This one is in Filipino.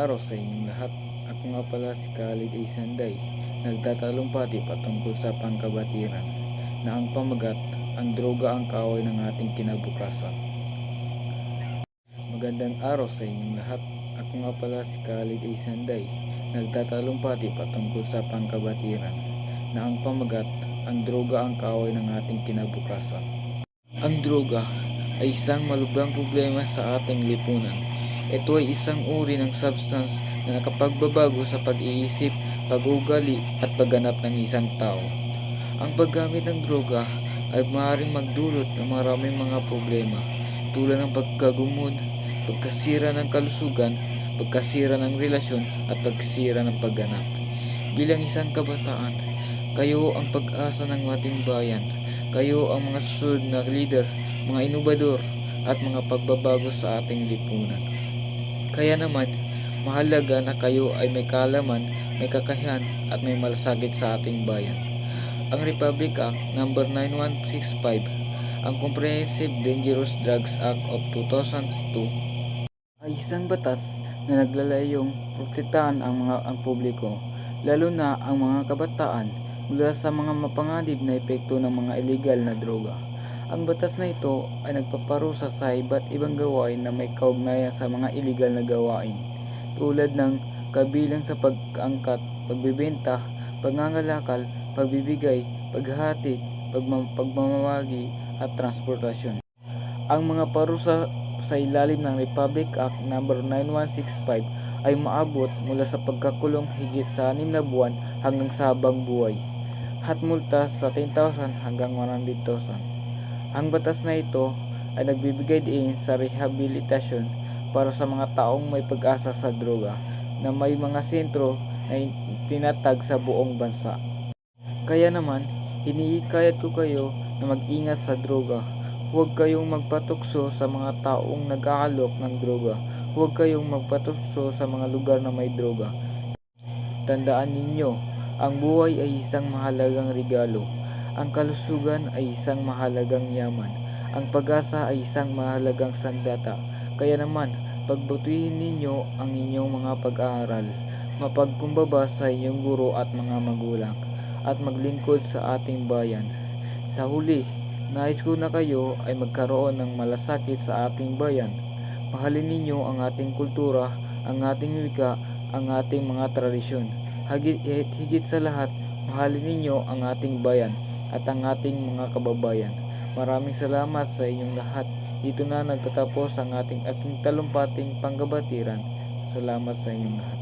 araw sa inyong lahat. Ako nga pala si Khalid A. Sanday, nagtatalumpati patungkol sa pangkabatiran na ang pamagat, ang droga ang kaaway ng ating kinabukasan. Magandang araw sa inyong lahat. Ako nga pala si Khalid A. Sanday, nagtatalumpati patungkol sa pangkabatiran na ang pamagat, ang droga ang kaaway ng ating kinabukasan. Ang droga ay isang malubhang problema sa ating lipunan. Ito ay isang uri ng substance na nakapagbabago sa pag-iisip, pag-uugali at pagganap ng isang tao. Ang paggamit ng droga ay maaaring magdulot ng maraming mga problema tulad ng pagkagumod, pagkasira ng kalusugan, pagkasira ng relasyon at pagkasira ng pagganap. Bilang isang kabataan, kayo ang pag-asa ng ating bayan. Kayo ang mga susunod na leader, mga inobador at mga pagbabago sa ating lipunan. Kaya naman, mahalaga na kayo ay may kaalaman, may kakayahan at may malasakit sa ating bayan. Ang Republic Act No. 9165, ang Comprehensive Dangerous Drugs Act of 2002, ay isang batas na naglalayong protektahan ang publiko, lalo na ang mga kabataan mula sa mga mapanganib na epekto ng mga illegal na droga. Ang batas na ito ay nagpaparusa sa iba't ibang gawain na may kaugnayan sa mga illegal na gawain, tulad ng kabilang sa pag-angkat, pagbebenta, pagngangalakal, pagbibigay, paghahatid, pagmamawagi at transportasyon. Ang mga parusa sa ilalim ng Republic Act No. 9165 ay maabot mula sa pagkakulong higit sa 6 na buwan hanggang sa habang buhay, at multa sa 10,000 hanggang 100,000. Ang batas na ito ay nagbibigay diin sa rehabilitasyon para sa mga taong may pag-asa sa droga na may mga sentro na tinatag sa buong bansa. Kaya naman, hinihikayat ko kayo na mag-ingat sa droga. Huwag kayong magpatukso sa mga taong nag-aalok ng droga. Huwag kayong magpatukso sa mga lugar na may droga. Tandaan ninyo, ang buhay ay isang mahalagang regalo. Ang kalusugan ay isang mahalagang yaman. Ang pag-asa ay isang mahalagang sandata. Kaya naman, pagbutihin ninyo ang inyong mga pag-aaral, mapagkumbaba sa inyong guro at mga magulang, at maglingkod sa ating bayan. Sa huli, nais ko na kayo ay magkaroon ng malasakit sa ating bayan. Mahalin ninyo ang ating kultura, ang ating wika, ang ating mga tradisyon. Higit sa lahat, mahalin ninyo ang ating bayan at ang ating mga kababayan. Maraming salamat sa inyong lahat. Dito na nagtatapos ang aking talumpating panggabatiran. Salamat sa inyong lahat.